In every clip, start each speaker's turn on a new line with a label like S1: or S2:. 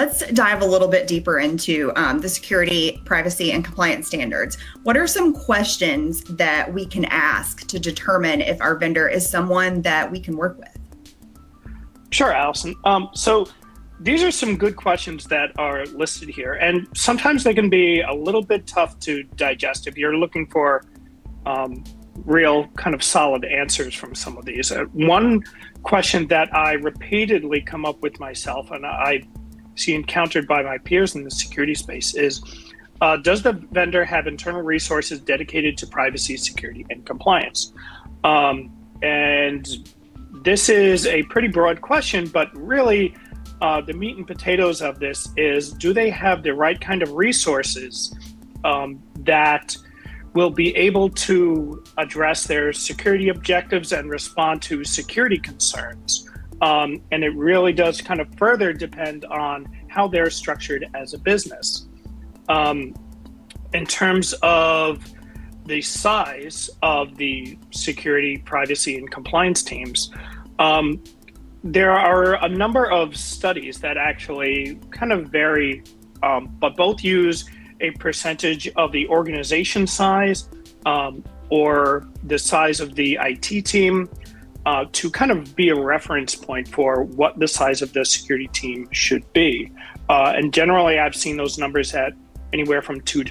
S1: let's dive a little bit deeper into the security, privacy, and compliance standards. What are some questions that we can ask to determine if our vendor is someone that we can work with?
S2: Sure, Allison. So these are some good questions that are listed here, and sometimes they can be a little bit tough to digest if you're looking for real kind of solid answers from some of these. One question that I repeatedly come up with myself, and I see encountered by my peers in the security space, is does the vendor have internal resources dedicated to privacy, security, and compliance? And this is a pretty broad question, but really the meat and potatoes of this is, do they have the right kind of resources that will be able to address their security objectives and respond to security concerns? And it really does kind of further depend on how they're structured as a business. In terms of the size of the security, privacy, and compliance teams, there are a number of studies that actually kind of vary, but both use a percentage of the organization size or the size of the IT team to kind of be a reference point for what the size of the security team should be. And generally, I've seen those numbers at anywhere from 2%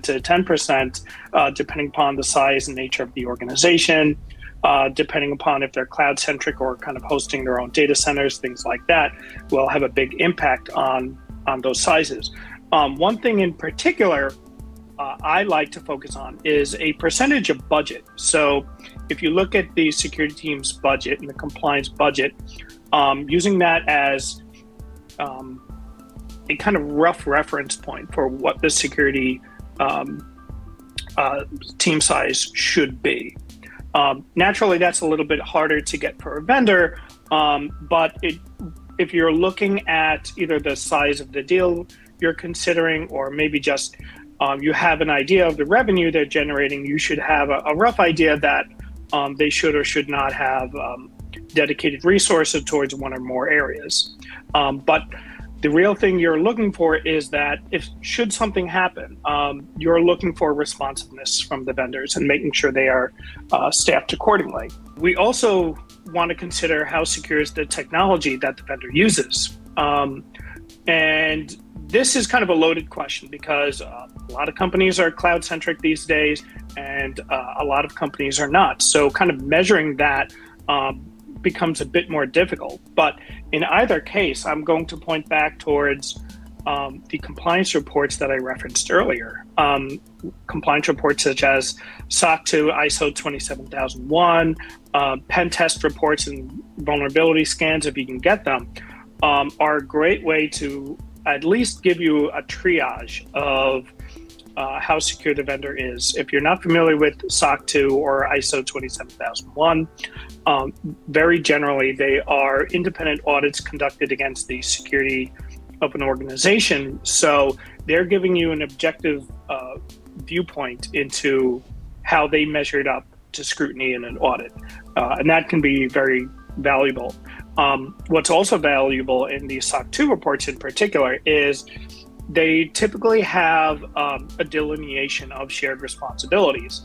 S2: to 10%, depending upon the size and nature of the organization, depending upon if they're cloud-centric or kind of hosting their own data centers, things like that will have a big impact on those sizes. One thing in particular I like to focus on is a percentage of budget. So if you look at the security team's budget and the compliance budget, using that as a kind of rough reference point for what the security team size should be. Naturally, that's a little bit harder to get for a vendor, but if you're looking at either the size of the deal you're considering, or maybe just you have an idea of the revenue they're generating, you should have a rough idea that they should or should not have dedicated resources towards one or more areas. But the real thing you're looking for is that should something happen, you're looking for responsiveness from the vendors and making sure they are staffed accordingly. We also want to consider how secure is the technology that the vendor uses. And this is kind of a loaded question because a lot of companies are cloud-centric these days, and a lot of companies are not. So kind of measuring that becomes a bit more difficult. But in either case, I'm going to point back towards the compliance reports that I referenced earlier. Compliance reports such as SOC 2, ISO 27001, pen test reports and vulnerability scans, if you can get them, are a great way to at least give you a triage of how secure the vendor is. If you're not familiar with SOC 2 or ISO 27001, very generally, they are independent audits conducted against the security of an organization. So they're giving you an objective viewpoint into how they measured up to scrutiny in an audit. And that can be very valuable. What's also valuable in the SOC 2 reports in particular is they typically have a delineation of shared responsibilities.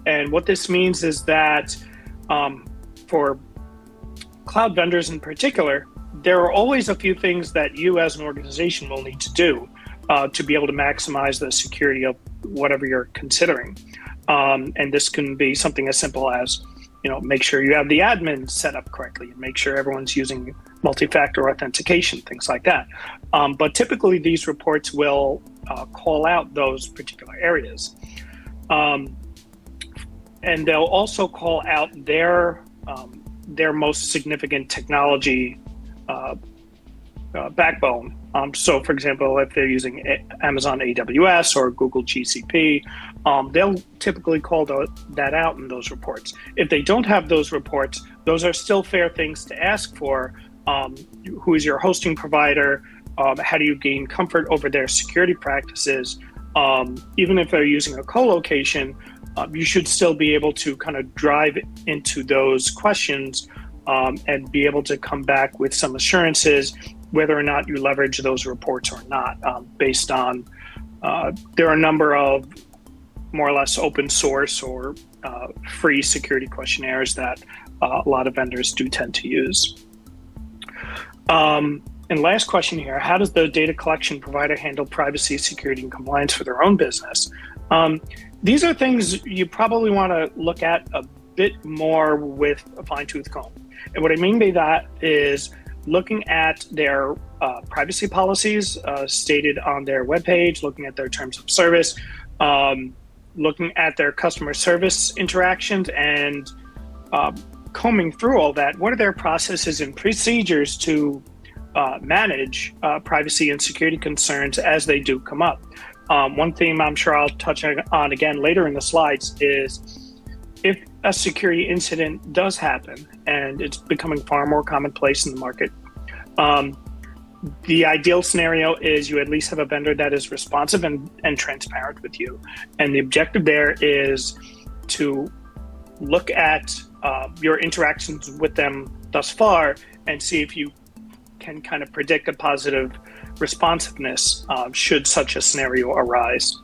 S2: And what this means is that for cloud vendors in particular, there are always a few things that you as an organization will need to do to be able to maximize the security of whatever you're considering. And this can be something as simple as, make sure you have the admin set up correctly and make sure everyone's using multi-factor authentication, things like that. But typically these reports will call out those particular areas. And they'll also call out their most significant technology backbone. So for example, if they're using Amazon AWS or Google GCP, they'll typically call that out in those reports. If they don't have those reports, those are still fair things to ask for. Who is your hosting provider? How do you gain comfort over their security practices? Even if they're using a co-location, you should still be able to kind of drive into those questions and be able to come back with some assurances whether or not you leverage those reports or not, based on there are a number of more or less open source or free security questionnaires that a lot of vendors do tend to use. And last question here, how does the data collection provider handle privacy, security, and compliance for their own business? These are things you probably want to look at a bit more with a fine-tooth comb. And what I mean by that is looking at their privacy policies stated on their webpage, looking at their terms of service, looking at their customer service interactions, and combing through all that. What are their processes and procedures to manage privacy and security concerns as they do come up? One theme I'm sure I'll touch on again later in the slides is if a security incident does happen, and it's becoming far more commonplace in the market, the ideal scenario is you at least have a vendor that is responsive and transparent with you. And the objective there is to look at your interactions with them thus far and see if you can kind of predict a positive responsiveness should such a scenario arise.